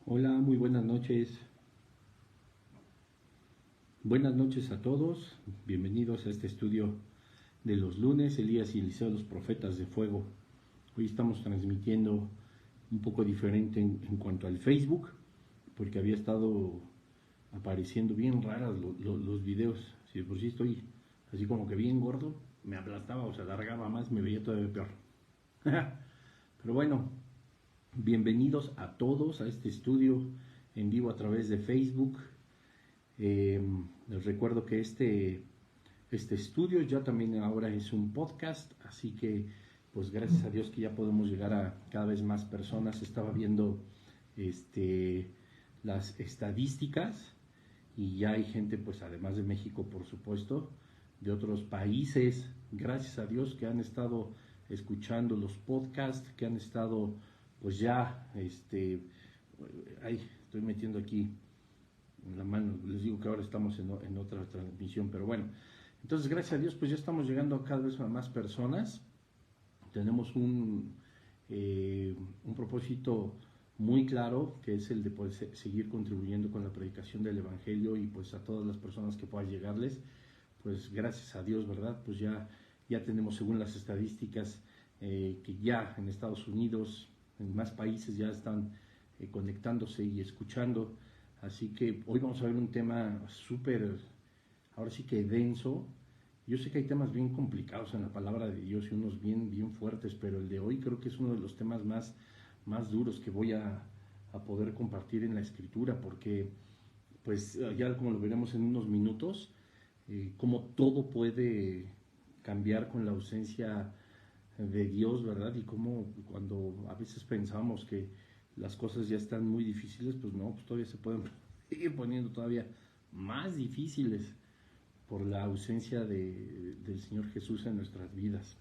Hola, muy buenas noches. Buenas noches a todos. Bienvenidos a este estudio de los lunes, Elías y Eliseo, los profetas de fuego. Hoy estamos transmitiendo un poco diferente en cuanto al Facebook, porque había estado apareciendo bien raras los videos. Si de por sí estoy así como que bien gordo, me aplastaba o se alargaba más, me veía todavía peor. Pero bueno, bienvenidos a todos a este estudio en vivo a través de Facebook. Les recuerdo que este estudio ya también ahora es un podcast, así que pues gracias a Dios que ya podemos llegar a cada vez más personas. Estaba viendo este, las estadísticas y ya hay gente, pues además de México, por supuesto, de otros países, gracias a Dios, que han estado escuchando los podcasts, que han estado pues ya, ay, estoy metiendo aquí en la mano, les digo que ahora estamos en otra transmisión, pero bueno, entonces gracias a Dios pues ya estamos llegando a cada vez a más personas. Tenemos un propósito muy claro, que es el de poder seguir contribuyendo con la predicación del Evangelio y pues a todas las personas que puedan llegarles, pues gracias a Dios, ¿verdad? Pues ya tenemos, según las estadísticas, que ya en Estados Unidos, en más países ya están conectándose y escuchando. Así que hoy vamos a ver un tema súper, ahora sí que denso. Yo sé que hay temas bien complicados en la palabra de Dios y unos bien fuertes, pero el de hoy creo que es uno de los temas más duros que voy a poder compartir en la escritura, porque pues ya como lo veremos en unos minutos, cómo todo puede cambiar con la ausencia de Dios, ¿verdad? Y cómo cuando a veces pensamos que las cosas ya están muy difíciles, pues no, pues todavía se pueden seguir poniendo todavía más difíciles por la ausencia del Señor Jesús en nuestras vidas.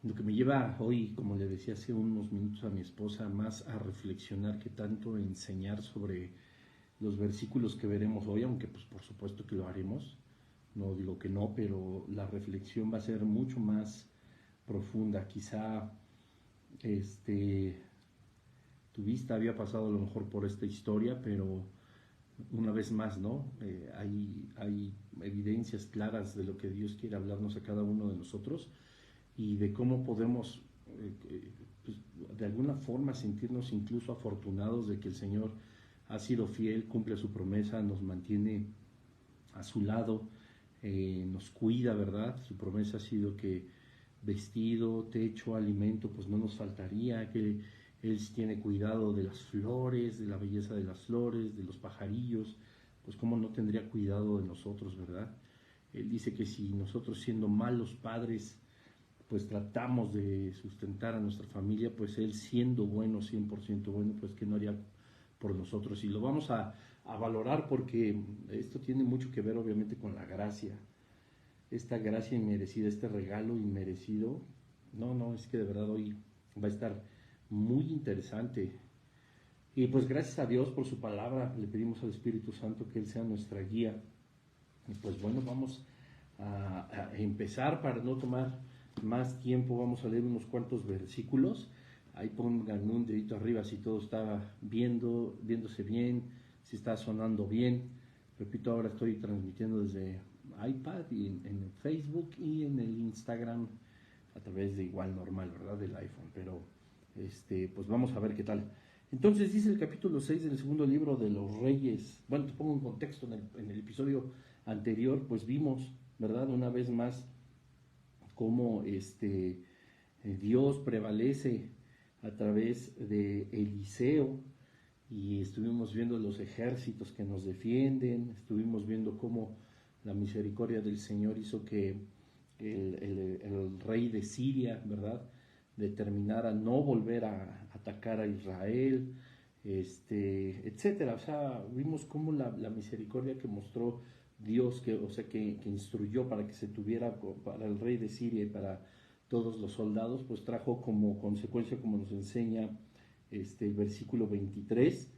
Lo que me lleva hoy, como le decía hace unos minutos a mi esposa, más a reflexionar que tanto enseñar sobre los versículos que veremos hoy, aunque pues por supuesto que lo haremos, no digo que no, pero la reflexión va a ser mucho más profunda. Quizá tu vista había pasado a lo mejor por esta historia, pero una vez más, ¿no? Hay evidencias claras de lo que Dios quiere hablarnos a cada uno de nosotros y de cómo podemos, pues, de alguna forma, sentirnos incluso afortunados de que el Señor ha sido fiel, cumple su promesa, nos mantiene a su lado, nos cuida, ¿verdad? Su promesa ha sido que vestido, techo, alimento, pues no nos faltaría, que Él tiene cuidado de las flores, de la belleza de las flores, de los pajarillos, pues cómo no tendría cuidado de nosotros, ¿verdad? Él dice que si nosotros siendo malos padres, pues tratamos de sustentar a nuestra familia, pues Él siendo bueno, 100% bueno, pues que no haría por nosotros. Y lo vamos a valorar porque esto tiene mucho que ver obviamente con la gracia, esta gracia inmerecida, este regalo inmerecido. No, es que de verdad hoy va a estar muy interesante. Y pues gracias a Dios por su palabra, le pedimos al Espíritu Santo que Él sea nuestra guía. Y pues bueno, vamos a empezar para no tomar más tiempo. Vamos a leer unos cuantos versículos. Ahí pongan un dedito arriba si todo está viéndose bien, si está sonando bien. Repito, ahora estoy transmitiendo desde iPad y en Facebook y en el Instagram a través de igual normal, ¿verdad? Del iPhone. Pero pues vamos a ver qué tal. Entonces dice el capítulo 6 del segundo libro de los Reyes. Bueno, te pongo un contexto. En el episodio anterior, pues vimos, ¿verdad? Una vez más cómo Dios prevalece a través de Eliseo, y estuvimos viendo los ejércitos que nos defienden, estuvimos viendo cómo la misericordia del Señor hizo que el rey de Siria, ¿verdad?, determinara no volver a atacar a Israel, etcétera. O sea, vimos cómo la misericordia que mostró Dios, que instruyó para que se tuviera para el rey de Siria y para todos los soldados, pues trajo como consecuencia, como nos enseña el versículo 23,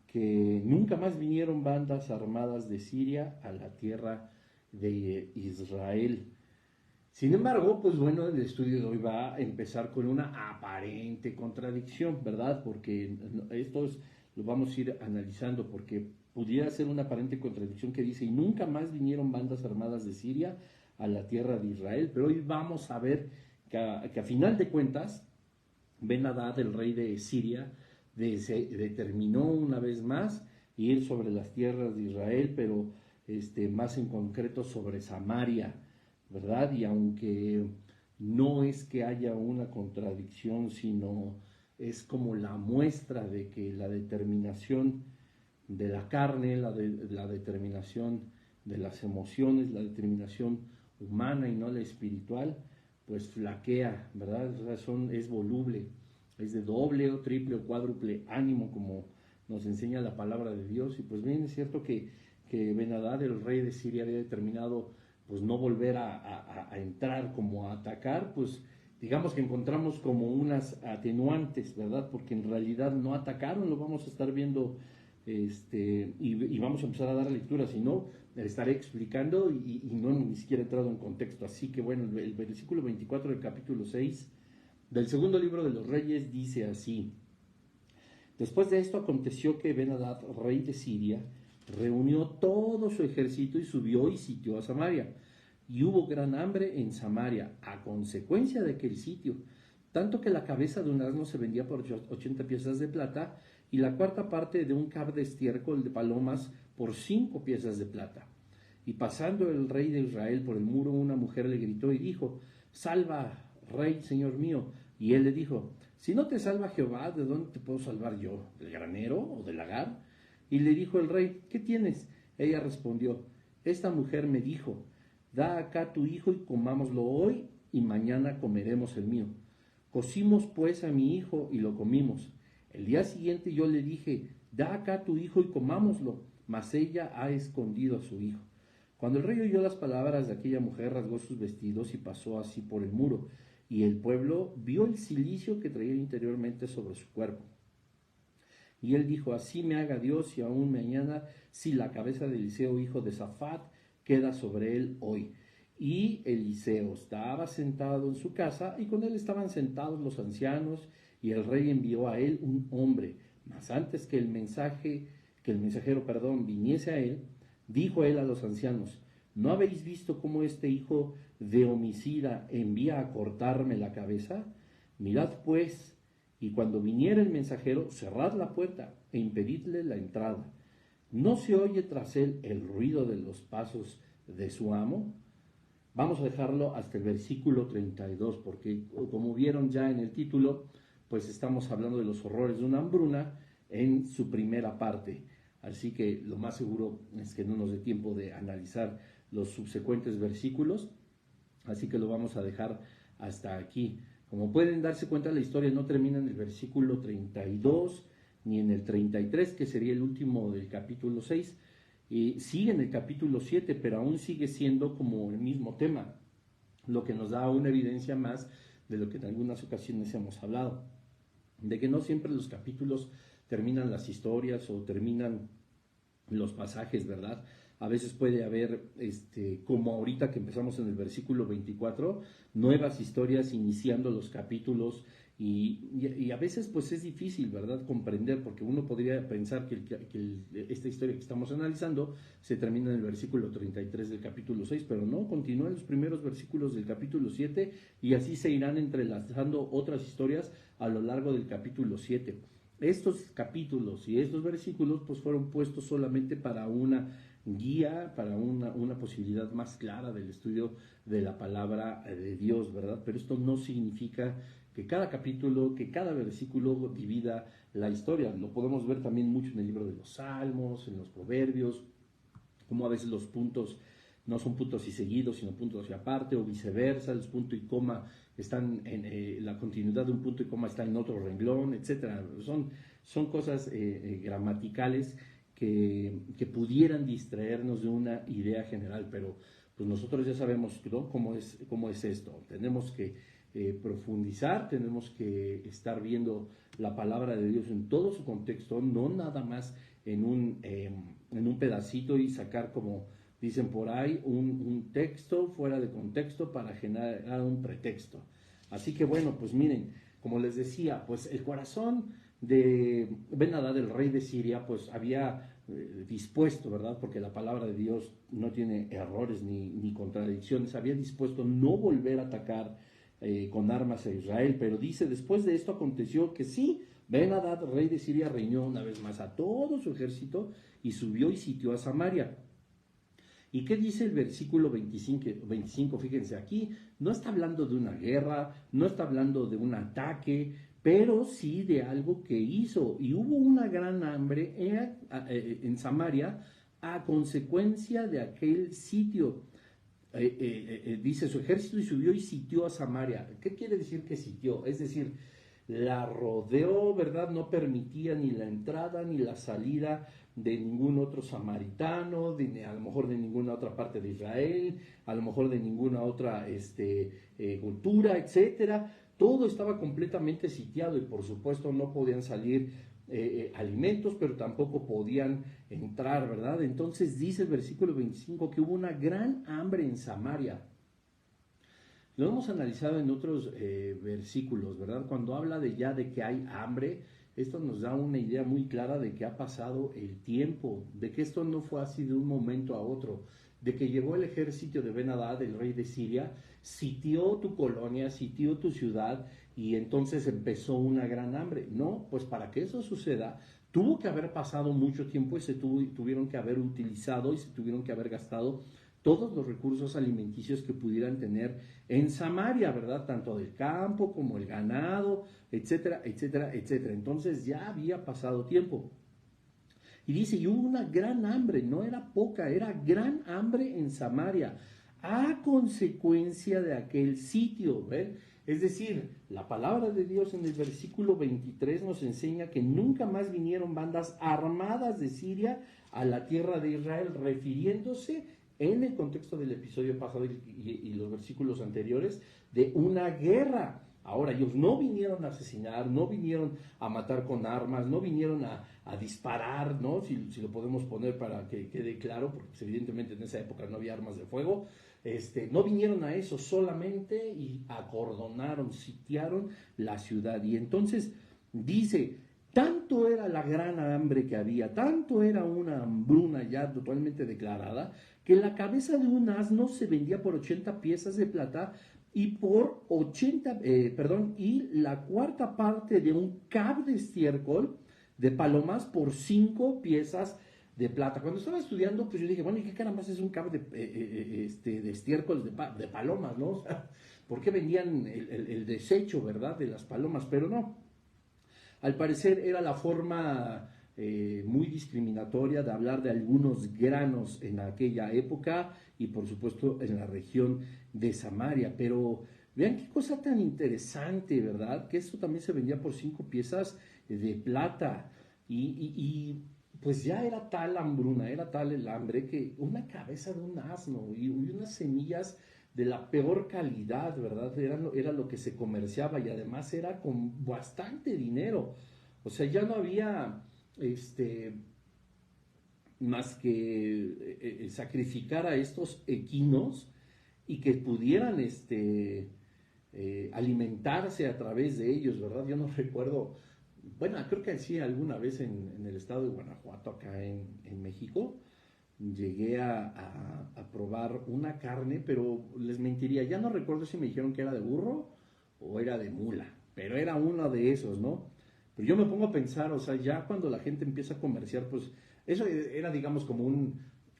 que nunca más vinieron bandas armadas de Siria a la tierra de Israel. Sin embargo, pues bueno, el estudio de hoy va a empezar con una aparente contradicción, ¿verdad? Porque lo vamos a ir analizando, porque pudiera ser una aparente contradicción que dice, y nunca más vinieron bandas armadas de Siria a la tierra de Israel, pero hoy vamos a ver que a final de cuentas, Ben-Hadad, el rey de Siria, determinó una vez más ir sobre las tierras de Israel, pero más en concreto sobre Samaria, ¿verdad? Y aunque no es que haya una contradicción, sino es como la muestra de que la determinación de la carne, la determinación de las emociones, la determinación humana y no la espiritual, pues flaquea, ¿verdad? O sea, es voluble, es de doble o triple o cuádruple ánimo, como nos enseña la palabra de Dios. Y pues bien, es cierto que Ben-Hadad, el rey de Siria, había determinado pues no volver a entrar como a atacar, pues digamos que encontramos como unas atenuantes, ¿verdad? Porque en realidad no atacaron, lo vamos a estar viendo y vamos a empezar a dar lectura, si no, estaré explicando y no hemos ni siquiera entrado en contexto. Así que bueno, el versículo 24 del capítulo 6 del segundo libro de los Reyes dice así: Después de esto aconteció que Ben-Hadad, rey de Siria, reunió todo su ejército y subió y sitió a Samaria. Y hubo gran hambre en Samaria a consecuencia de aquel sitio, tanto que la cabeza de un asno se vendía por 80 piezas de plata y la cuarta parte de un cab de estiércol de palomas por 5 piezas de plata. Y pasando el rey de Israel por el muro, una mujer le gritó y dijo: Salva, rey, señor mío. Y él le dijo: Si no te salva Jehová, ¿de dónde te puedo salvar yo? ¿Del granero o del lagar? Y le dijo el rey: ¿Qué tienes? Ella respondió: Esta mujer me dijo: Da acá tu hijo y comámoslo hoy, y mañana comeremos el mío. Cocimos pues a mi hijo y lo comimos. El día siguiente yo le dije: Da acá tu hijo y comámoslo. Mas ella ha escondido a su hijo. Cuando el rey oyó las palabras de aquella mujer, rasgó sus vestidos y pasó así por el muro. Y el pueblo vio el cilicio que traía interiormente sobre su cuerpo. Y él dijo: Así me haga Dios, y aún mañana, si la cabeza de Eliseo, hijo de Safat, queda sobre él hoy. Y Eliseo estaba sentado en su casa, y con él estaban sentados los ancianos, y el rey envió a él un hombre. Mas antes que el mensajero, viniese a él, dijo él a los ancianos: ¿No habéis visto cómo este hijo de homicida envía a cortarme la cabeza? Mirad pues, y cuando viniera el mensajero, cerrad la puerta e impedidle la entrada. ¿No se oye tras él el ruido de los pasos de su amo? Vamos a dejarlo hasta el versículo 32, porque como vieron ya en el título, pues estamos hablando de los horrores de una hambruna en su primera parte. Así que lo más seguro es que no nos dé tiempo de analizar los subsecuentes versículos, así que lo vamos a dejar hasta aquí. Como pueden darse cuenta, la historia no termina en el versículo 32 ni en el 33, que sería el último del capítulo 6. Sigue en el capítulo 7, pero aún sigue siendo como el mismo tema, lo que nos da una evidencia más de lo que en algunas ocasiones hemos hablado, de que no siempre los capítulos terminan las historias o terminan los pasajes, ¿verdad? A veces puede haber, como ahorita que empezamos en el versículo 24, nuevas historias iniciando los capítulos y a veces pues es difícil, ¿verdad?, comprender, porque uno podría pensar que esta historia que estamos analizando se termina en el versículo 33 del capítulo 6, pero no, continúa en los primeros versículos del capítulo 7 y así se irán entrelazando otras historias a lo largo del capítulo 7. Estos capítulos y estos versículos pues fueron puestos solamente para una guía, para una posibilidad más clara del estudio de la palabra de Dios, ¿verdad? Pero esto no significa que cada capítulo, que cada versículo divida la historia. Lo podemos ver también mucho en el libro de los Salmos, en los Proverbios, como a veces los puntos no son puntos y seguidos, sino puntos y aparte, o viceversa, los puntos y coma están en la continuidad de un punto y coma está en otro renglón, etcétera. Son cosas gramaticales que pudieran distraernos de una idea general, pero pues nosotros ya sabemos, ¿no?, cómo es esto. Tenemos que profundizar, tenemos que estar viendo la palabra de Dios en todo su contexto, no nada más en un pedacito y sacar como dicen por ahí, un texto fuera de contexto para generar un pretexto. Así que bueno, pues miren, como les decía, pues el corazón de Ben-Hadad, el rey de Siria, pues había dispuesto, ¿verdad? Porque la palabra de Dios no tiene errores ni contradicciones, había dispuesto no volver a atacar con armas a Israel, pero dice, después de esto aconteció que sí, Ben-Hadad, rey de Siria, reunió una vez más a todo su ejército y subió y sitió a Samaria. ¿Y qué dice el versículo 25? Fíjense, aquí no está hablando de una guerra, no está hablando de un ataque, pero sí de algo que hizo. Y hubo una gran hambre en Samaria a consecuencia de aquel sitio. Dice su ejército y subió y sitió a Samaria. ¿Qué quiere decir que sitió? Es decir, la rodeó, ¿verdad? No permitía ni la entrada ni la salida de ningún otro samaritano, a lo mejor de ninguna otra parte de Israel, a lo mejor de ninguna otra cultura, etcétera. Todo estaba completamente sitiado y por supuesto no podían salir alimentos, pero tampoco podían entrar, ¿verdad? Entonces dice el versículo 25 que hubo una gran hambre en Samaria. Lo hemos analizado en otros versículos, ¿verdad? Cuando habla de que hay hambre, esto nos da una idea muy clara de que ha pasado el tiempo, de que esto no fue así de un momento a otro, de que llegó el ejército de Ben-Hadad, el rey de Siria, sitió tu colonia, sitió tu ciudad y entonces empezó una gran hambre. No, pues para que eso suceda, tuvo que haber pasado mucho tiempo y tuvieron que haber utilizado y se tuvieron que haber gastado todos los recursos alimenticios que pudieran tener en Samaria, ¿verdad? Tanto del campo como el ganado, etcétera, etcétera, etcétera. Entonces ya había pasado tiempo. Y dice, y hubo una gran hambre, no era poca, era gran hambre en Samaria, a consecuencia de aquel sitio, ¿ven? Es decir, la palabra de Dios en el versículo 23 nos enseña que nunca más vinieron bandas armadas de Siria a la tierra de Israel, refiriéndose en el contexto del episodio pasado y los versículos anteriores de una guerra. Ahora, ellos no vinieron a asesinar, no vinieron a matar con armas, no vinieron a disparar, ¿no? Si lo podemos poner para que quede claro, porque pues, evidentemente en esa época no había armas de fuego. No vinieron a eso solamente y acordonaron, sitiaron la ciudad. Y entonces dice, tanto era la gran hambre que había, tanto era una hambruna ya totalmente declarada, que la cabeza de un asno se vendía por 80 piezas de plata y por y la cuarta parte de un cab de estiércol de palomas por 5 piezas de plata. Cuando estaba estudiando, pues yo dije, bueno, ¿y qué caramba es un cab de estiércol de palomas, no? O sea, ¿por qué vendían el desecho, verdad, de las palomas? Pero no. Al parecer era la forma muy discriminatoria de hablar de algunos granos en aquella época y por supuesto en la región de Samaria. Pero vean qué cosa tan interesante, ¿verdad? Que esto también se vendía por 5 piezas de plata y pues ya era tal la hambruna, era tal el hambre que una cabeza de un asno y unas semillas de la peor calidad, ¿verdad? Era lo que se comerciaba y además era con bastante dinero. O sea, ya no había más que sacrificar a estos equinos y que pudieran alimentarse a través de ellos, ¿verdad? Yo no recuerdo, bueno, creo que sí alguna vez en el estado de Guanajuato, acá en México, llegué a probar una carne, pero les mentiría, ya no recuerdo si me dijeron que era de burro o era de mula, pero era uno de esos, ¿no? Pero yo me pongo a pensar, o sea, ya cuando la gente empieza a comerciar, pues eso era, digamos, como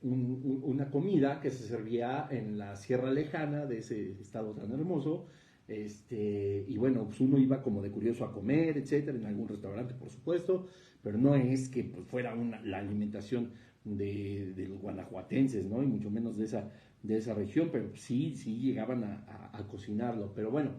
una comida que se servía en la sierra lejana de ese estado tan hermoso, y bueno, pues uno iba como de curioso a comer, etcétera, en algún restaurante, por supuesto, pero no es que pues, fuera la alimentación de los guanajuatenses, ¿no? Y mucho menos de esa región, pero sí llegaban a cocinarlo. Pero bueno,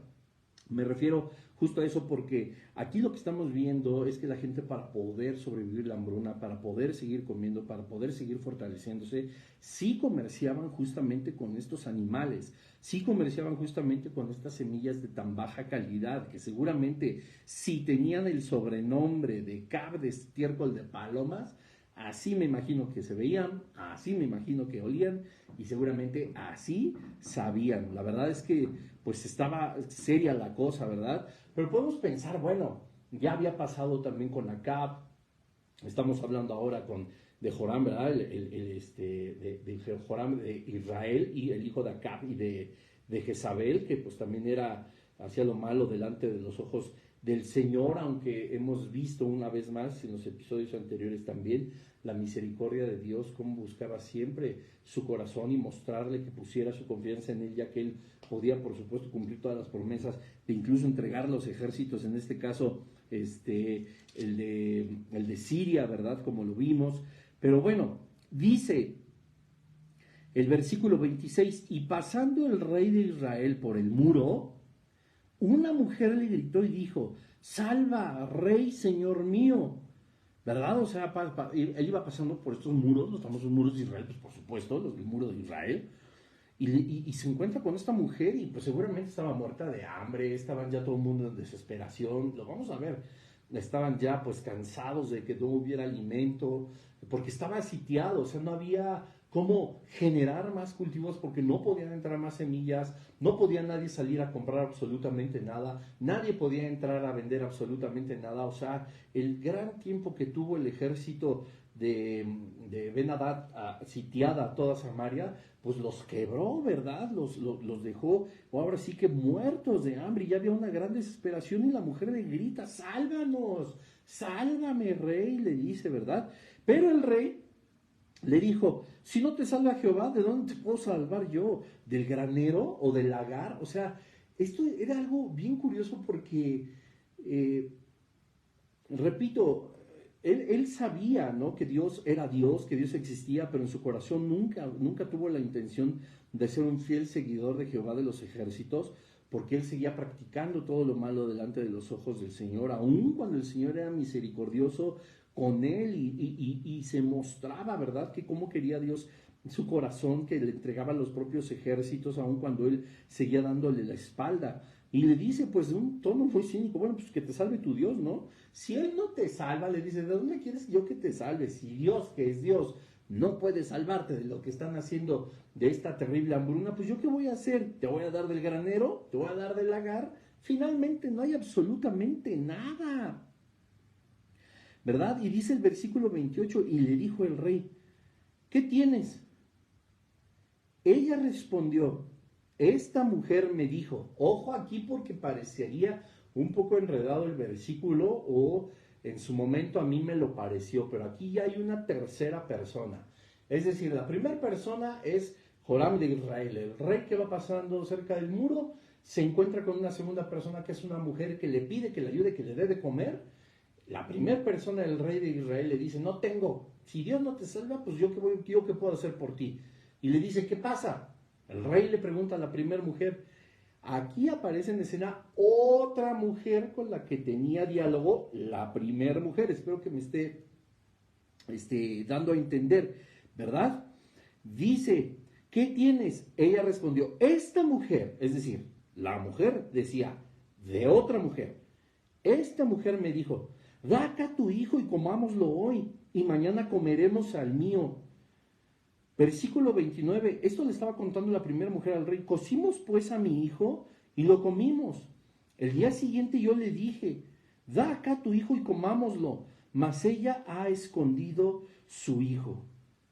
me refiero justo a eso porque aquí lo que estamos viendo es que la gente para poder sobrevivir la hambruna, para poder seguir comiendo, para poder seguir fortaleciéndose, sí comerciaban justamente con estos animales, sí comerciaban justamente con estas semillas de tan baja calidad que seguramente si tenían el sobrenombre de cab de estiércol de palomas, Así me imagino que se veían, así me imagino que olían y seguramente así sabían. La verdad es que pues estaba seria la cosa, ¿verdad? Pero podemos pensar, bueno, ya había pasado también con Acab, estamos hablando ahora de Joram, ¿verdad? De Joram de Israel y el hijo de Acab y de Jezabel, que pues también hacía lo malo delante de los ojos del Señor, aunque hemos visto una vez más en los episodios anteriores también la misericordia de Dios, cómo buscaba siempre su corazón y mostrarle que pusiera su confianza en él, ya que él podía, por supuesto, cumplir todas las promesas de incluso entregar los ejércitos, en este caso, el de Siria, ¿verdad? Como lo vimos. Pero bueno, dice el versículo 26, y pasando el rey de Israel por el muro, una mujer le gritó y dijo, salva, rey, señor mío, ¿verdad? O sea, él iba pasando por estos muros, los famosos muros de Israel, pues por supuesto, los del muro de Israel, y se encuentra con esta mujer y pues seguramente estaba muerta de hambre, estaban ya todo el mundo en desesperación, lo vamos a ver, estaban ya pues cansados de que no hubiera alimento, porque estaba sitiado, o sea, no había cómo generar más cultivos porque no podían entrar más semillas, no podía nadie salir a comprar absolutamente nada, nadie podía entrar a vender absolutamente nada, o sea, el gran tiempo que tuvo el ejército de Ben-Hadad sitiada toda Samaria, pues los quebró, ¿verdad? Los dejó, ahora sí que muertos de hambre, y ya había una gran desesperación, y la mujer le grita, sálvanos, sálvame, rey, le dice, ¿verdad? Pero el rey le dijo, si no te salva Jehová, ¿de dónde te puedo salvar yo? ¿Del granero o del lagar? O sea, esto era algo bien curioso porque, repito, él sabía, ¿no?, que Dios era Dios, que Dios existía, pero en su corazón nunca tuvo la intención de ser un fiel seguidor de Jehová de los ejércitos, porque él seguía practicando todo lo malo delante de los ojos del Señor, aun cuando el Señor era misericordioso con él y se mostraba, ¿verdad?, que cómo quería Dios su corazón, que le entregaba los propios ejércitos, aun cuando él seguía dándole la espalda. Y le dice, pues de un tono muy cínico, bueno, pues que te salve tu Dios, ¿no? Si él no te salva, le dice, ¿de dónde quieres yo que te salve? Si Dios, que es Dios, no puede salvarte de lo que están haciendo, de esta terrible hambruna, pues yo qué voy a hacer, te voy a dar del granero, te voy a dar del lagar, finalmente no hay absolutamente nada, ¿verdad? Y dice el versículo 28, y le dijo el rey, ¿qué tienes? Ella respondió, esta mujer me dijo, ojo aquí porque parecería un poco enredado el versículo, o en su momento a mí me lo pareció, pero aquí ya hay una tercera persona. Es decir, la primera persona es Joram de Israel, el rey que va pasando cerca del muro, se encuentra con una segunda persona que es una mujer que le pide que le ayude, que le dé de comer. La primera persona del rey de Israel le dice, no tengo, si Dios no te salva, pues yo qué puedo hacer por ti. Y le dice, ¿qué pasa? El rey le pregunta a la primera mujer. Aquí aparece en escena otra mujer con la que tenía diálogo la primera mujer. Espero que me esté dando a entender, ¿verdad? Dice, ¿qué tienes? Ella respondió, esta mujer, es decir, la mujer decía de otra mujer. Esta mujer me dijo, da acá tu hijo y comámoslo hoy, y mañana comeremos al mío. Versículo 29, esto le estaba contando la primera mujer al rey, cocimos pues a mi hijo y lo comimos. El día siguiente yo le dije, da acá tu hijo y comámoslo, mas ella ha escondido su hijo.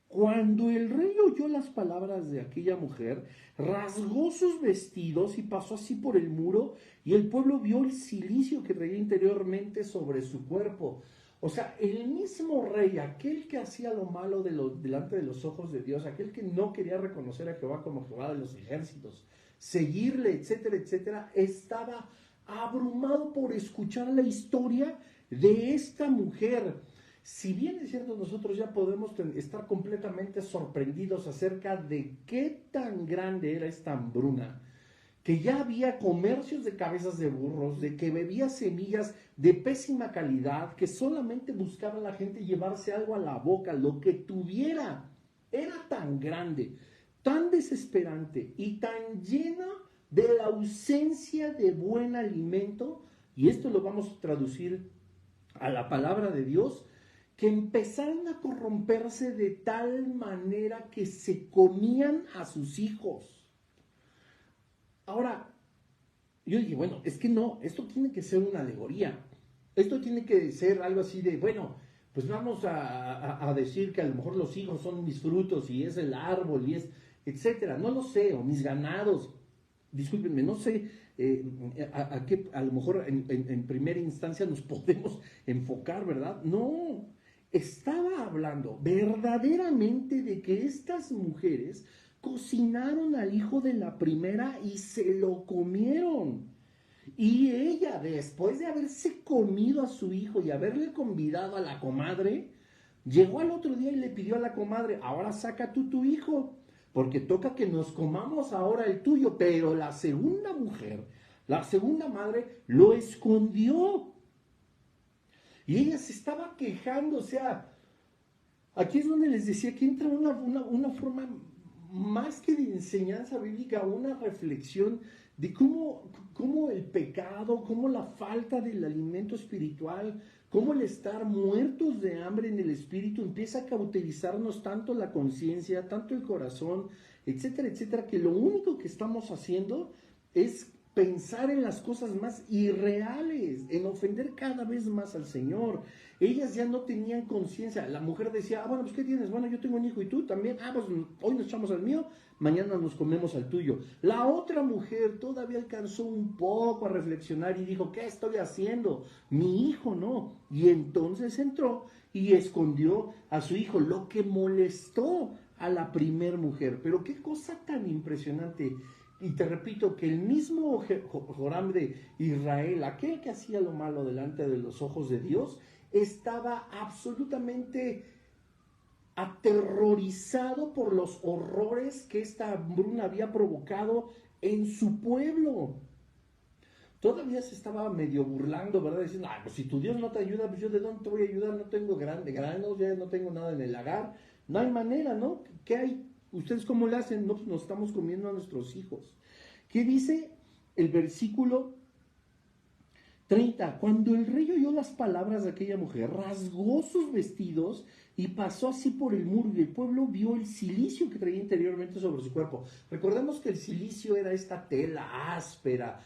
Cuando el rey oyó las palabras de aquella mujer, rasgó sus vestidos y pasó así por el muro, y el pueblo vio el cilicio que traía interiormente sobre su cuerpo. O sea, el mismo rey, aquel que hacía lo malo delante de los ojos de Dios, aquel que no quería reconocer a Jehová como Jehová de los ejércitos, seguirle, etcétera, etcétera, estaba abrumado por escuchar la historia de esta mujer. Si bien es cierto, nosotros ya podemos estar completamente sorprendidos acerca de qué tan grande era esta hambruna, que ya había comercios de cabezas de burros, de que bebía semillas de pésima calidad, que solamente buscaba la gente llevarse algo a la boca, lo que tuviera, era tan grande, tan desesperante y tan llena de la ausencia de buen alimento, y esto lo vamos a traducir a la palabra de Dios, que empezaron a corromperse de tal manera que se comían a sus hijos. Ahora, yo dije, bueno, es que no, esto tiene que ser una alegoría. Esto tiene que ser algo así de, bueno, pues vamos a decir que a lo mejor los hijos son mis frutos y es el árbol y es, etcétera. No lo sé, o mis ganados. Discúlpenme, no sé a qué a lo mejor en primera instancia nos podemos enfocar, ¿verdad? No, estaba hablando verdaderamente de que estas mujeres cocinaron al hijo de la primera y se lo comieron. Y ella, después de haberse comido a su hijo y haberle convidado a la comadre, llegó al otro día y le pidió a la comadre, ahora saca tú tu hijo, porque toca que nos comamos ahora el tuyo. Pero la segunda mujer, la segunda madre, lo escondió. Y ella se estaba quejando, o sea, aquí es donde les decía que entra una forma más que de enseñanza bíblica, una reflexión de cómo el pecado, cómo la falta del alimento espiritual, cómo el estar muertos de hambre en el espíritu empieza a cauterizarnos tanto la conciencia, tanto el corazón, etcétera, etcétera, que lo único que estamos haciendo es pensar en las cosas más irreales, en ofender cada vez más al Señor. Ellas ya no tenían conciencia. La mujer decía, bueno, pues ¿qué tienes? Bueno, yo tengo un hijo y tú también. Pues hoy nos echamos al mío, mañana nos comemos al tuyo. La otra mujer todavía alcanzó un poco a reflexionar y dijo, ¿qué estoy haciendo? Mi hijo no. Y entonces entró y escondió a su hijo, lo que molestó a la primer mujer. Pero qué cosa tan impresionante. Y te repito que el mismo Joram de Israel, aquel que hacía lo malo delante de los ojos de Dios, estaba absolutamente aterrorizado por los horrores que esta hambruna había provocado en su pueblo. Todavía se estaba medio burlando, ¿verdad? Diciendo, pues si tu Dios no te ayuda, pues yo de dónde te voy a ayudar, no tengo granos, ya no tengo nada en el lagar, no hay manera, ¿no? ¿Qué hay? ¿Ustedes cómo le hacen? No, pues nos estamos comiendo a nuestros hijos. ¿Qué dice el versículo 30? Cuando el rey oyó las palabras de aquella mujer, rasgó sus vestidos y pasó así por el muro, y el pueblo vio el cilicio que traía interiormente sobre su cuerpo. Recordemos que el cilicio era esta tela áspera,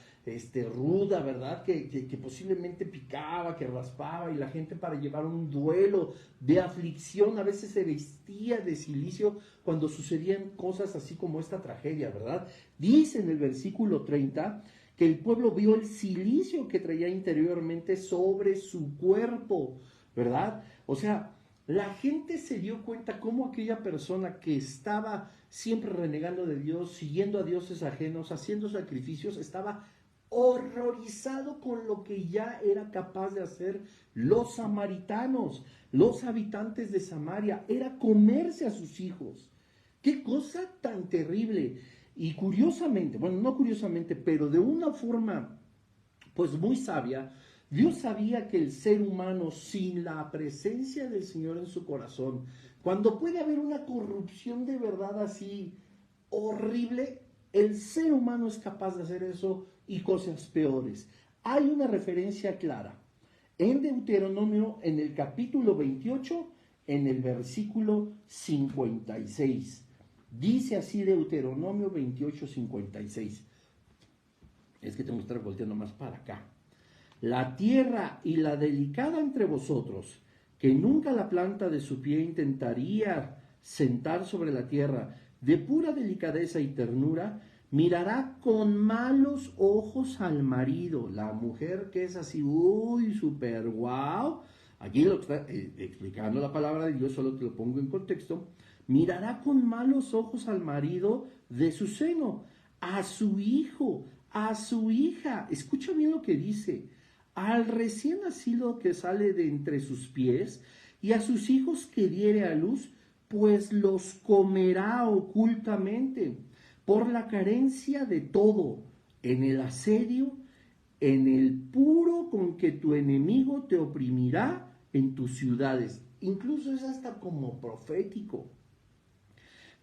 ruda, ¿verdad? Que posiblemente picaba, que raspaba, y la gente, para llevar un duelo de aflicción, a veces se vestía de cilicio cuando sucedían cosas así como esta tragedia, ¿verdad? Dice en el versículo 30 que el pueblo vio el cilicio que traía interiormente sobre su cuerpo, ¿verdad? O sea, la gente se dio cuenta cómo aquella persona que estaba siempre renegando de Dios, siguiendo a dioses ajenos, haciendo sacrificios, estaba horrorizado con lo que ya era capaz de hacer los samaritanos, los habitantes de Samaria, era comerse a sus hijos. ¡Qué cosa tan terrible! Y curiosamente, bueno, no curiosamente, pero de una forma pues muy sabia, Dios sabía que el ser humano, sin la presencia del Señor en su corazón, cuando puede haber una corrupción de verdad así horrible, el ser humano es capaz de hacer eso y cosas peores. Hay una referencia clara en Deuteronomio, en el capítulo 28, en el versículo 56. Dice así Deuteronomio 28, 56. Es que tengo que estar volteando más para acá. La tierra y la delicada entre vosotros, que nunca la planta de su pie intentaría sentar sobre la tierra, de pura delicadeza y ternura, mirará con malos ojos al marido. La mujer que es así, uy, súper guau. Aquí lo está explicando la palabra de Dios, solo te lo pongo en contexto. Mirará con malos ojos al marido de su seno, a su hijo, a su hija. Escucha bien lo que dice. Al recién nacido que sale de entre sus pies, y a sus hijos que diere a luz, pues los comerá ocultamente, por la carencia de todo, en el asedio, en el puro con que tu enemigo te oprimirá en tus ciudades. Incluso es hasta como profético.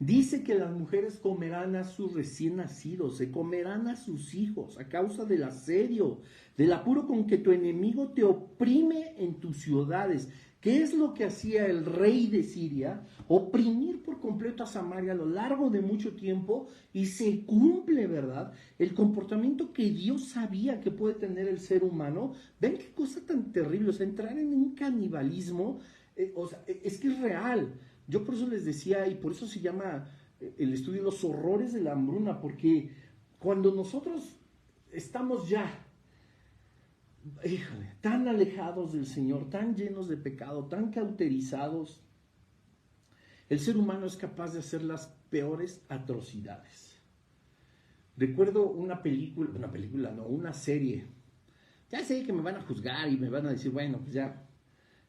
Dice que las mujeres comerán a sus recién nacidos, se comerán a sus hijos a causa del asedio, del apuro con que tu enemigo te oprime en tus ciudades. ¿Qué es lo que hacía el rey de Siria? Oprimir por completo a Samaria a lo largo de mucho tiempo, y se cumple, ¿verdad? El comportamiento que Dios sabía que puede tener el ser humano. Ven qué cosa tan terrible, o sea, entrar en un canibalismo, o sea, es que es real. Yo por eso les decía, y por eso se llama el estudio Los horrores de la hambruna, porque cuando nosotros estamos ya, híjole, tan alejados del Señor, tan llenos de pecado, tan cauterizados, el ser humano es capaz de hacer las peores atrocidades. Recuerdo una serie. Ya sé que me van a juzgar y me van a decir, bueno, pues ya,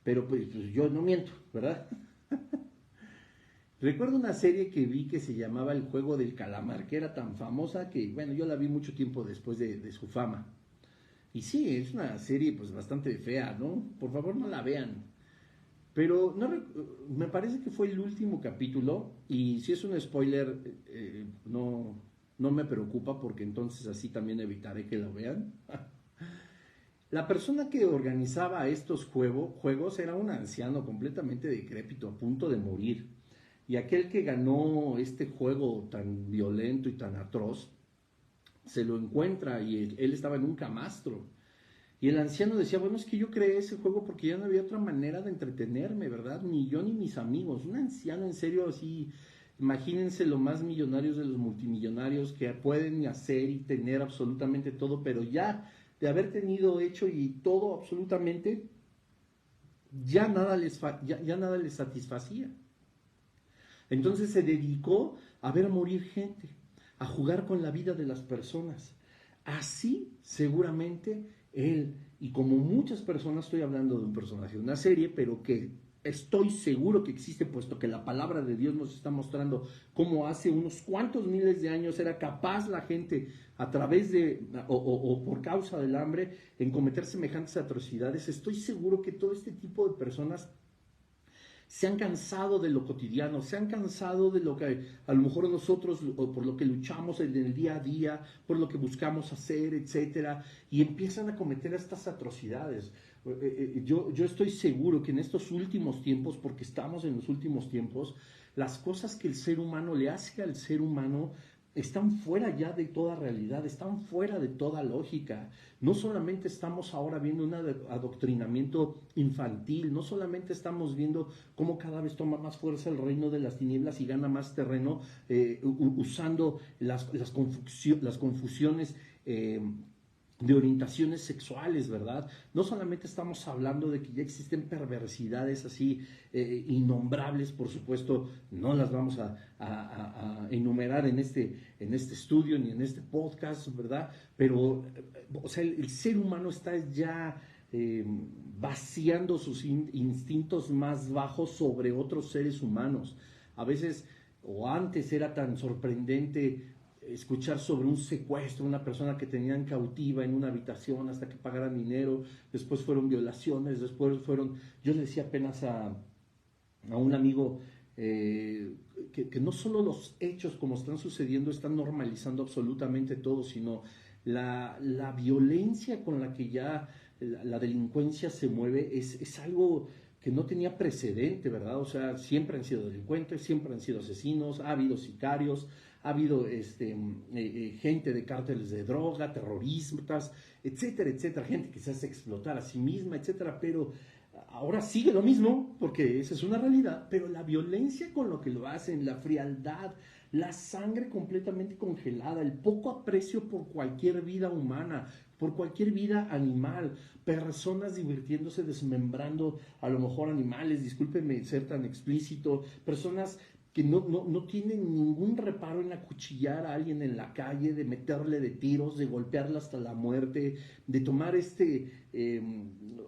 pero pues yo no miento, ¿verdad? Recuerdo una serie que vi que se llamaba El Juego del Calamar, que era tan famosa que, bueno, yo la vi mucho tiempo después de su fama. Y sí, es una serie pues bastante fea, ¿no? Por favor no la vean. Pero no, me parece que fue el último capítulo, y si es un spoiler, no me preocupa, porque entonces así también evitaré que lo vean. La persona que organizaba estos juegos era un anciano completamente decrépito, a punto de morir. Y aquel que ganó este juego tan violento y tan atroz, se lo encuentra y él estaba en un camastro. Y el anciano decía, bueno, es que yo creé ese juego porque ya no había otra manera de entretenerme, ¿verdad? Ni yo ni mis amigos. Un anciano en serio así, imagínense lo más millonarios de los multimillonarios, que pueden hacer y tener absolutamente todo, pero ya de haber tenido hecho y todo absolutamente, ya nada les satisfacía. Entonces se dedicó a ver morir gente, a jugar con la vida de las personas. Así seguramente él, y como muchas personas, estoy hablando de un personaje de una serie, pero que estoy seguro que existe, puesto que la palabra de Dios nos está mostrando cómo hace unos cuantos miles de años era capaz la gente, a través de, o por causa del hambre, en cometer semejantes atrocidades. Estoy seguro que todo este tipo de personas se han cansado de lo cotidiano, se han cansado de lo que a lo mejor nosotros, o por lo que luchamos en el día a día, por lo que buscamos hacer, etcétera, y empiezan a cometer estas atrocidades. Yo estoy seguro que en estos últimos tiempos, porque estamos en los últimos tiempos, las cosas que el ser humano le hace al ser humano están fuera ya de toda realidad, están fuera de toda lógica. No solamente estamos ahora viendo un adoctrinamiento infantil, no solamente estamos viendo cómo cada vez toma más fuerza el reino de las tinieblas y gana más terreno, usando las confusiones de orientaciones sexuales, ¿verdad? No solamente estamos hablando de que ya existen perversidades así innombrables, por supuesto, no las vamos a enumerar en este estudio ni en este podcast, ¿verdad? Pero, o sea, el ser humano está ya vaciando sus instintos más bajos sobre otros seres humanos. A veces, o antes, era tan sorprendente escuchar sobre un secuestro, una persona que tenían cautiva en una habitación hasta que pagaran dinero, después fueron violaciones, después fueron, yo le decía apenas a un amigo que no solo los hechos como están sucediendo están normalizando absolutamente todo, sino la violencia con la que ya la delincuencia se mueve es algo que no tenía precedente, ¿verdad? O sea, siempre han sido delincuentes, siempre han sido asesinos, ha habido sicarios, ha habido gente de cárteles de droga, terroristas, etcétera, etcétera, gente que se hace explotar a sí misma, etcétera, pero ahora sigue lo mismo, porque esa es una realidad, pero la violencia con lo que lo hacen, la frialdad, la sangre completamente congelada, el poco aprecio por cualquier vida humana, por cualquier vida animal, personas divirtiéndose, desmembrando a lo mejor animales, discúlpenme ser tan explícito, personas que no tienen ningún reparo en acuchillar a alguien en la calle, de meterle de tiros, de golpearla hasta la muerte, de tomar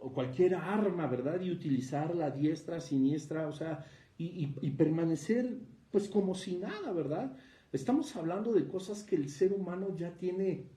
o cualquier arma, ¿verdad? Y utilizarla diestra, siniestra, o sea, y permanecer pues como si nada, ¿verdad? Estamos hablando de cosas que el ser humano ya tiene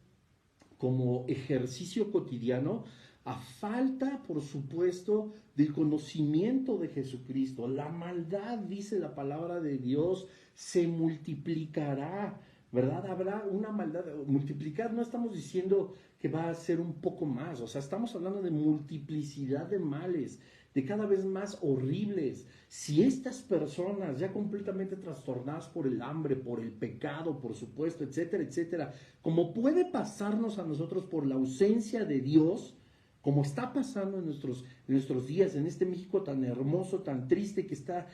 como ejercicio cotidiano, a falta, por supuesto, del conocimiento de Jesucristo. La maldad, dice la palabra de Dios, se multiplicará, ¿verdad? Habrá una maldad. Multiplicar, no estamos diciendo que va a ser un poco más, o sea, estamos hablando de multiplicidad de males, de cada vez más horribles. Si estas personas ya completamente trastornadas por el hambre, por el pecado, por supuesto, etcétera, etcétera, como puede pasarnos a nosotros por la ausencia de Dios, como está pasando en nuestros días, en este México tan hermoso, tan triste, que está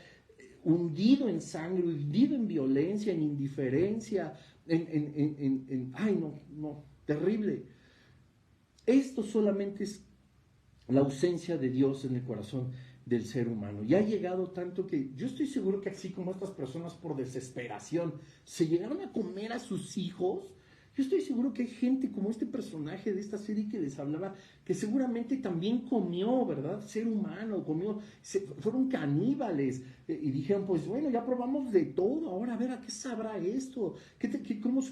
hundido en sangre, hundido en violencia, en indiferencia, ay, no, terrible. Esto solamente es la ausencia de Dios en el corazón del ser humano. Y ha llegado tanto que yo estoy seguro que así como estas personas por desesperación se llegaron a comer a sus hijos, yo estoy seguro que hay gente como este personaje de esta serie que les hablaba, que seguramente también comió, ¿verdad? Ser humano, fueron caníbales, y dijeron, pues bueno, ya probamos de todo, ahora a ver a qué sabrá esto,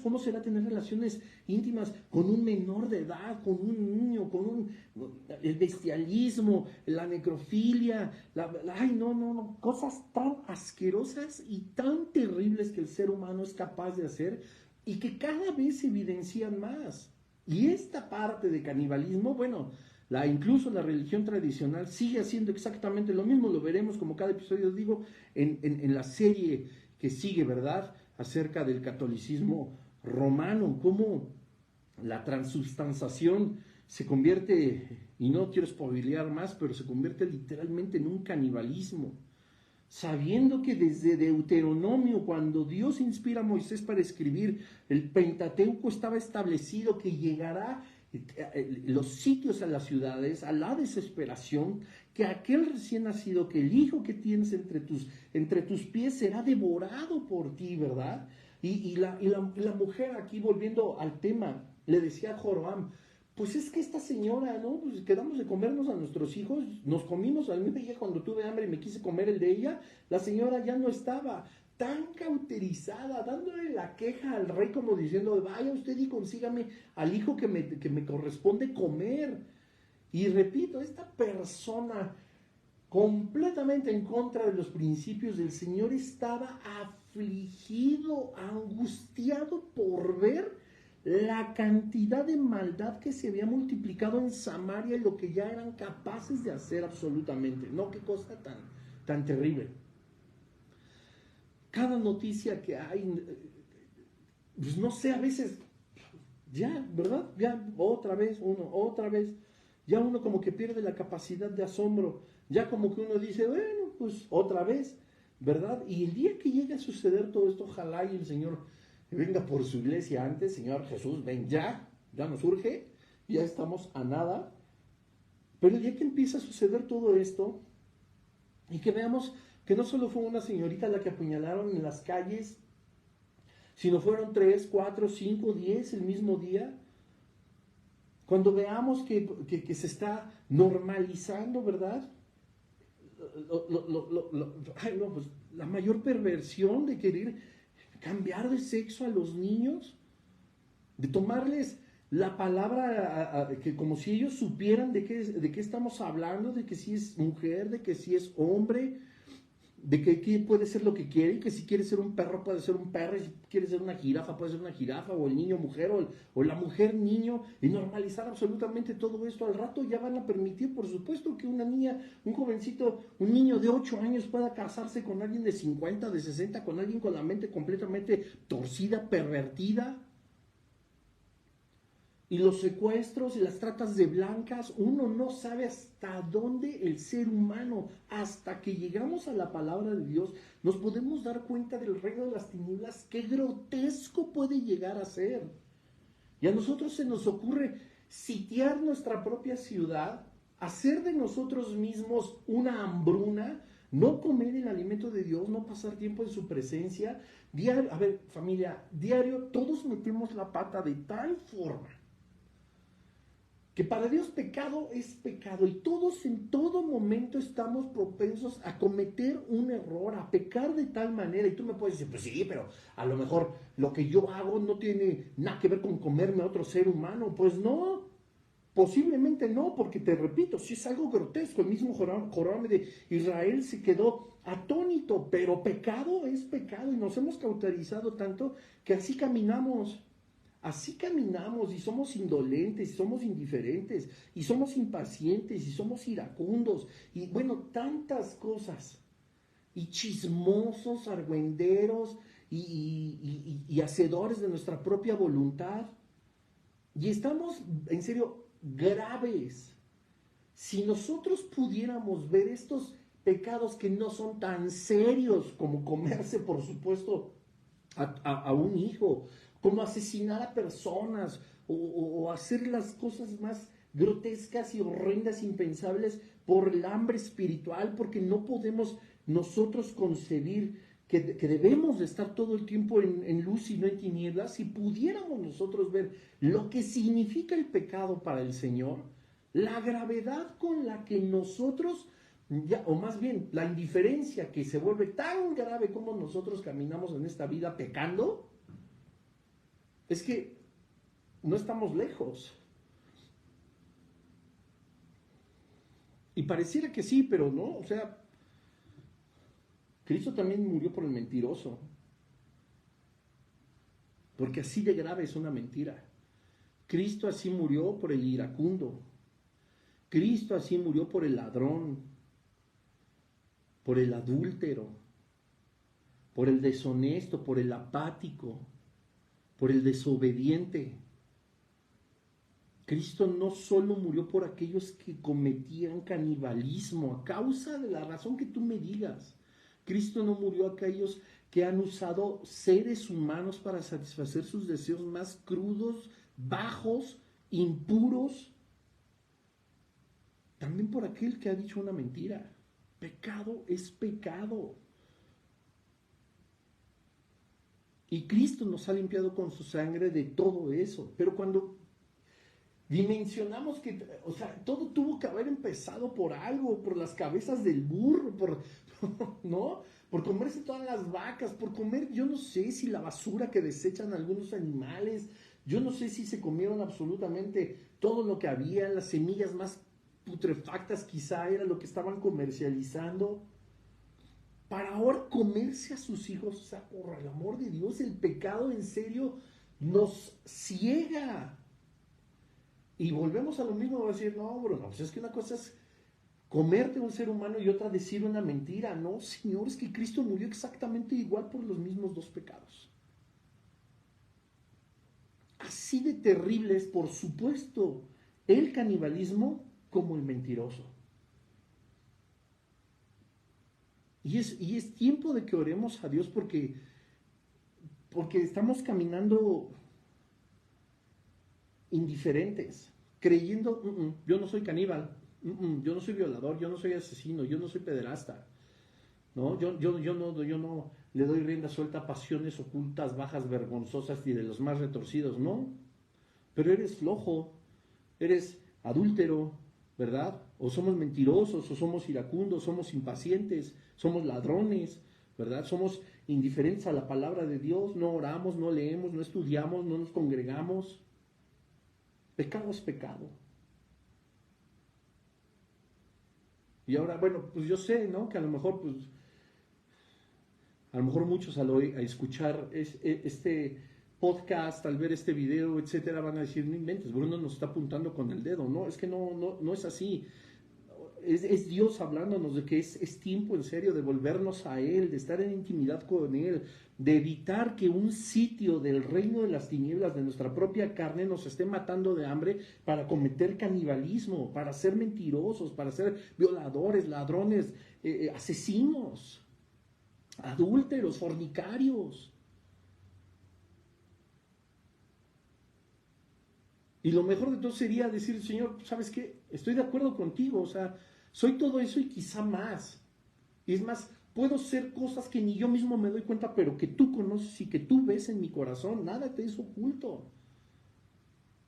cómo será tener relaciones íntimas con un menor de edad, con un niño, el bestialismo, la necrofilia, ay, no, cosas tan asquerosas y tan terribles que el ser humano es capaz de hacer, y que cada vez se evidencian más. Y esta parte de canibalismo, bueno, incluso la religión tradicional sigue haciendo exactamente lo mismo. Lo veremos, como cada episodio digo, en la serie que sigue, ¿verdad? Acerca del catolicismo romano, cómo la transubstanciación se convierte, y no quiero spoilear más, pero se convierte literalmente en un canibalismo, sabiendo que desde Deuteronomio, cuando Dios inspira a Moisés para escribir el Pentateuco, estaba establecido que llegará los sitios a las ciudades, a la desesperación, que aquel recién nacido, que el hijo que tienes entre tus pies será devorado por ti, ¿verdad? Y la mujer, aquí volviendo al tema, le decía a Joram, pues es que esta señora, ¿no? Pues quedamos de comernos a nuestros hijos, nos comimos al mismo día cuando tuve hambre y me quise comer el de ella, la señora ya no estaba tan cauterizada, dándole la queja al rey como diciendo, vaya usted y consígame al hijo que me corresponde comer. Y repito, esta persona completamente en contra de los principios del Señor estaba afligido, angustiado por ver la cantidad de maldad que se había multiplicado en Samaria y lo que ya eran capaces de hacer absolutamente. No, qué cosa tan terrible. Cada noticia que hay, pues no sé, a veces, ya, ¿verdad? Ya otra vez, ya uno como que pierde la capacidad de asombro, ya como que uno dice, bueno, pues otra vez, ¿verdad? Y el día que llegue a suceder todo esto, ojalá y el Señor venga por su iglesia antes. Señor Jesús, ven ya nos urge, ya estamos a nada. Pero el día que empieza a suceder todo esto, y que veamos que no solo fue una señorita la que apuñalaron en las calles, sino fueron 3, 4, 5, 10 el mismo día, cuando veamos que se está normalizando, ¿verdad? Ay, no, pues, la mayor perversión de querer cambiar de sexo a los niños, de tomarles la palabra que como si ellos supieran de qué estamos hablando, de que si es mujer, de que si es hombre, de que puede ser lo que quiere, y que si quiere ser un perro puede ser un perro, y si quiere ser una jirafa puede ser una jirafa, o el niño mujer, o la mujer niño, y normalizar absolutamente todo esto. Al rato ya van a permitir, por supuesto, que una niña, un jovencito, un niño de 8 años pueda casarse con alguien de 50, de 60, con alguien con la mente completamente torcida, pervertida. Y los secuestros y las tratas de blancas, uno no sabe hasta dónde el ser humano, hasta que llegamos a la palabra de Dios, nos podemos dar cuenta del reino de las tinieblas, qué grotesco puede llegar a ser. Y a nosotros se nos ocurre sitiar nuestra propia ciudad, hacer de nosotros mismos una hambruna, no comer el alimento de Dios, no pasar tiempo en su presencia. Diario, a ver, familia, diario todos metemos la pata de tal forma que para Dios pecado es pecado, y todos en todo momento estamos propensos a cometer un error, a pecar de tal manera. Y tú me puedes decir, pues sí, pero a lo mejor lo que yo hago no tiene nada que ver con comerme a otro ser humano. Pues no, Posiblemente no, porque te repito, si es algo grotesco, el mismo Joram de Israel se quedó atónito, pero pecado es pecado y nos hemos cauterizado tanto que así caminamos y somos indolentes y somos indiferentes y somos impacientes y somos iracundos y bueno, tantas cosas y chismosos, argüenderos y hacedores de nuestra propia voluntad. Y estamos, en serio, graves. Si nosotros pudiéramos ver estos pecados que no son tan serios como comerse, por supuesto, a un hijo, como asesinar a personas o hacer las cosas más grotescas y horrendas, impensables por el hambre espiritual, porque no podemos nosotros concebir que debemos de estar todo el tiempo en luz y no en tinieblas. Si pudiéramos nosotros ver lo que significa el pecado para el Señor, la gravedad con la que nosotros, ya, o más bien la indiferencia que se vuelve tan grave como nosotros caminamos en esta vida pecando, es que no estamos lejos. Y pareciera que sí, pero no, o sea, Cristo también murió por el mentiroso, porque así de grave es una mentira. Cristo así murió por el iracundo. Cristo así murió por el ladrón, por el adúltero, por el deshonesto, por el apático, por el desobediente. Cristo no solo murió por aquellos que cometían canibalismo, a causa de la razón que tú me digas. Cristo no murió a aquellos que han usado seres humanos para satisfacer sus deseos más crudos, bajos, impuros. También por aquel que ha dicho una mentira. Pecado es pecado. Y Cristo nos ha limpiado con su sangre de todo eso. Pero cuando dimensionamos que, o sea, todo tuvo que haber empezado por algo, por las cabezas del burro, ¿no? Por comerse todas las vacas, por comer, yo no sé si la basura que desechan algunos animales, yo no sé si se comieron absolutamente todo lo que había, las semillas más putrefactas quizá era lo que estaban comercializando, para ahora comerse a sus hijos. O sea, por el amor de Dios, el pecado en serio nos ciega. Y volvemos a lo mismo, va a decir, no, Bruno, pues es que una cosa es comerte a un ser humano y otra decir una mentira. No, Señor, es que Cristo murió exactamente igual por los mismos dos pecados. Así de terrible es, por supuesto, el canibalismo como el mentiroso. Y es tiempo de que oremos a Dios porque estamos caminando indiferentes, creyendo, yo no soy caníbal, yo no soy violador, yo no soy asesino, yo no soy pederasta, ¿no? Yo no le doy rienda suelta a pasiones ocultas, bajas, vergonzosas y de los más retorcidos, ¿no? Pero eres flojo, eres adúltero, ¿verdad? O somos mentirosos, o somos iracundos, somos impacientes, somos ladrones, ¿verdad? Somos indiferentes a la palabra de Dios, no oramos, no leemos, no estudiamos, no nos congregamos. Pecado es pecado. Y ahora, bueno, pues yo sé, ¿no? Que a lo mejor, pues, a lo mejor muchos a escuchar este podcast, al ver este video, etcétera, van a decir, no inventes, Bruno nos está apuntando con el dedo. No, es que no es así. Es Dios hablándonos de que es tiempo en serio de volvernos a Él, de estar en intimidad con Él, de evitar que un sitio del reino de las tinieblas de nuestra propia carne nos esté matando de hambre para cometer canibalismo, para ser mentirosos, para ser violadores, ladrones, asesinos, adúlteros, fornicarios. Y lo mejor de todo sería decir, Señor, ¿sabes qué? Estoy de acuerdo contigo, o sea, soy todo eso y quizá más. Y es más, puedo ser cosas que ni yo mismo me doy cuenta, pero que tú conoces y que tú ves en mi corazón. Nada te es oculto.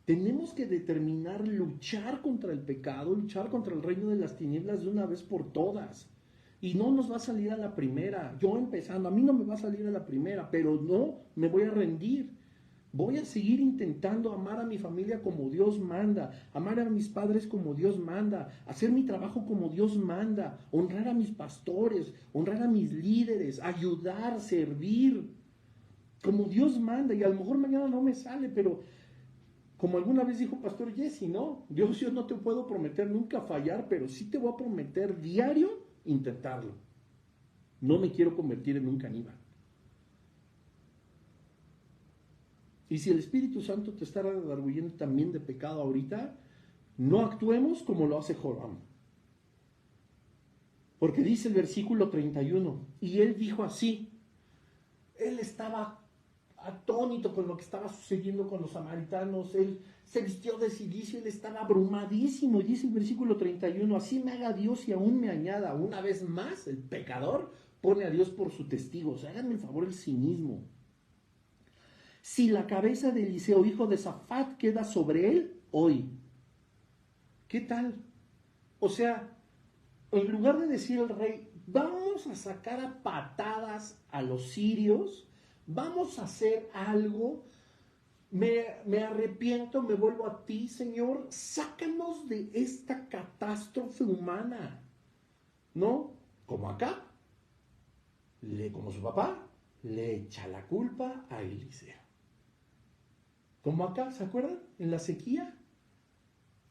Tenemos que determinar luchar contra el pecado, luchar contra el reino de las tinieblas de una vez por todas. Y no nos va a salir a la primera. Yo empezando, a mí no me va a salir a la primera, pero no me voy a rendir. Voy a seguir intentando amar a mi familia como Dios manda, amar a mis padres como Dios manda, hacer mi trabajo como Dios manda, honrar a mis pastores, honrar a mis líderes, ayudar, servir, como Dios manda. Y a lo mejor mañana no me sale, pero como alguna vez dijo Pastor Jesse, ¿no? Dios, yo no te puedo prometer nunca fallar, pero sí te voy a prometer diario intentarlo. No me quiero convertir en un caníbal. Y si el Espíritu Santo te está redarguyendo también de pecado ahorita, no actuemos como lo hace Joram. Porque dice el versículo 31, y él dijo así, él estaba atónito con lo que estaba sucediendo con los samaritanos, él se vistió de cilicio, él estaba abrumadísimo, y dice el versículo 31, así me haga Dios y aún me añada. Una vez más, el pecador pone a Dios por su testigo. O sea, háganme el favor el cinismo. Si la cabeza de Eliseo, hijo de Safat, queda sobre él hoy, ¿qué tal? O sea, en lugar de decir el rey, vamos a sacar a patadas a los sirios, vamos a hacer algo, me arrepiento, me vuelvo a ti, Señor, sácanos de esta catástrofe humana, ¿no? Como acá, como su papá, le echa la culpa a Eliseo. Como acá, ¿se acuerdan? En la sequía,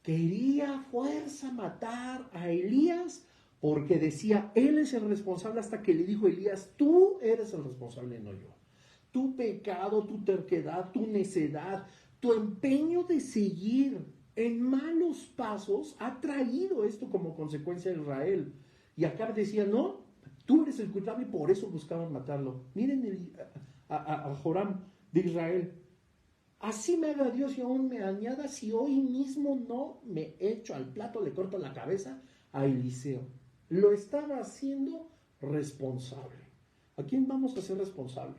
quería a fuerza matar a Elías porque decía, él es el responsable, hasta que le dijo Elías, tú eres el responsable, no yo. Tu pecado, tu terquedad, tu necedad, tu empeño de seguir en malos pasos ha traído esto como consecuencia a Israel. Y acá decía, no, tú eres el culpable y por eso buscaban matarlo. Miren a Joram de Israel. Así me haga Dios y aún me añada si hoy mismo no me echo al plato, le corto la cabeza a Eliseo. Lo estaba haciendo responsable. ¿A quién vamos a ser responsable?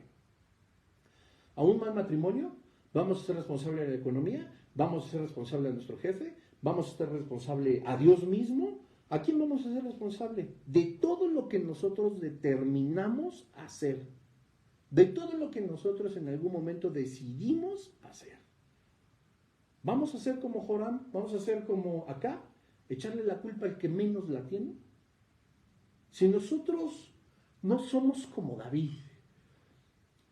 ¿A un mal matrimonio? ¿Vamos a ser responsable de la economía? ¿Vamos a ser responsable de nuestro jefe? ¿Vamos a ser responsable a Dios mismo? ¿A quién vamos a ser responsable? De todo lo que nosotros determinamos hacer. De todo lo que nosotros en algún momento decidimos hacer. ¿Vamos a ser como Joram? ¿Vamos a ser como acá? ¿Echarle la culpa al que menos la tiene? Si nosotros no somos como David,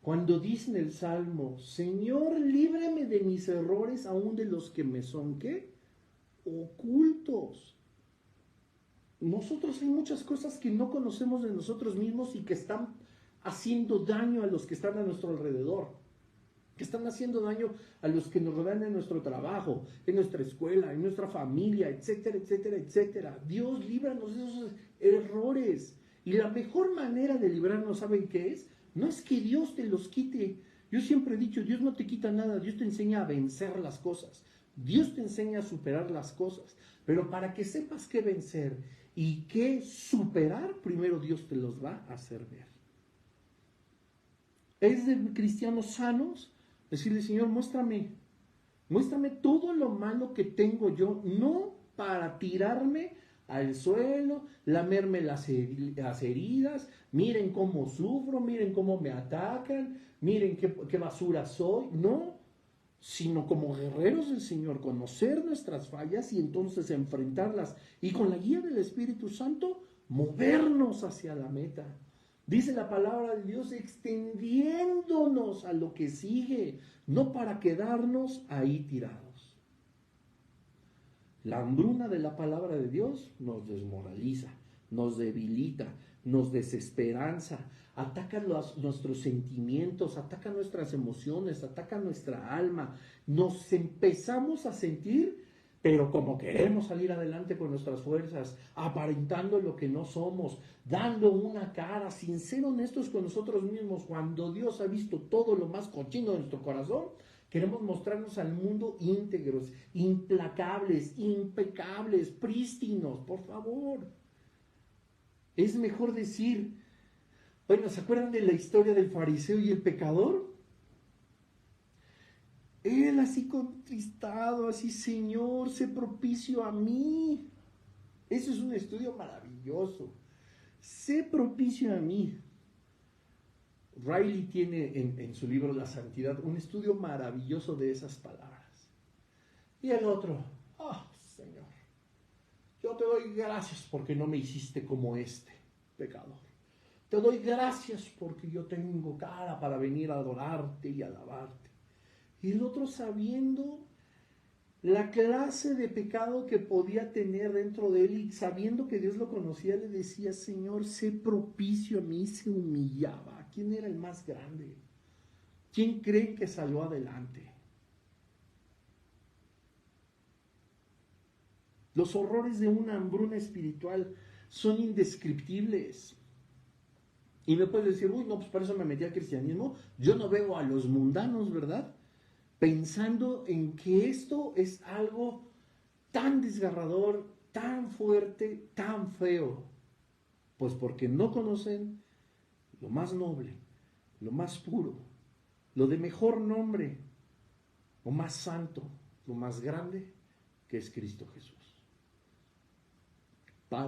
cuando dice en el Salmo, Señor, líbrame de mis errores, aún de los que me son, ¿qué? Ocultos. Nosotros hay muchas cosas que no conocemos de nosotros mismos y que están haciendo daño a los que están a nuestro alrededor, que están haciendo daño a los que nos rodean en nuestro trabajo, en nuestra escuela, en nuestra familia, etcétera, etcétera, etcétera. Dios, líbranos de esos errores. Y la mejor manera de librarnos, ¿saben qué es? No es que Dios te los quite. Yo siempre he dicho, Dios no te quita nada, Dios te enseña a vencer las cosas. Dios te enseña a superar las cosas. Pero para que sepas qué vencer y qué superar, primero Dios te los va a hacer ver. Es de cristianos sanos decirle, Señor, muéstrame todo lo malo que tengo yo, no para tirarme al suelo, lamerme las heridas, miren cómo sufro, miren cómo me atacan, miren qué basura soy, no, sino como guerreros del Señor, conocer nuestras fallas y entonces enfrentarlas y con la guía del Espíritu Santo movernos hacia la meta. Dice la palabra de Dios, extendiéndonos a lo que sigue, no para quedarnos ahí tirados. La hambruna de la palabra de Dios nos desmoraliza, nos debilita, nos desesperanza, ataca nuestros sentimientos, ataca nuestras emociones, ataca nuestra alma. Nos empezamos a sentir, pero como queremos salir adelante con nuestras fuerzas, aparentando lo que no somos, dando una cara, sin ser honestos con nosotros mismos, cuando Dios ha visto todo lo más cochino de nuestro corazón, queremos mostrarnos al mundo íntegros, implacables, impecables, prístinos, por favor. Es mejor decir, bueno, ¿se acuerdan de la historia del fariseo y el pecador? Él así contristado, así, Señor, sé propicio a mí. Eso es un estudio maravilloso. Sé propicio a mí. Riley tiene en su libro La Santidad un estudio maravilloso de esas palabras. Y el otro, Señor, yo te doy gracias porque no me hiciste como este pecador. Te doy gracias porque yo tengo cara para venir a adorarte y alabarte. Y el otro, sabiendo la clase de pecado que podía tener dentro de él y sabiendo que Dios lo conocía, le decía: Señor, sé propicio a mí. Se humillaba. ¿Quién era el más grande? ¿Quién cree que salió adelante? Los horrores de una hambruna espiritual son indescriptibles. Y me puedes decir: uy, no, pues por eso me metí al cristianismo. Yo no veo a los mundanos, ¿verdad?, pensando en que esto es algo tan desgarrador, tan fuerte, tan feo. Pues porque no conocen lo más noble, lo más puro, lo de mejor nombre, lo más santo, lo más grande, que es Cristo Jesús. Para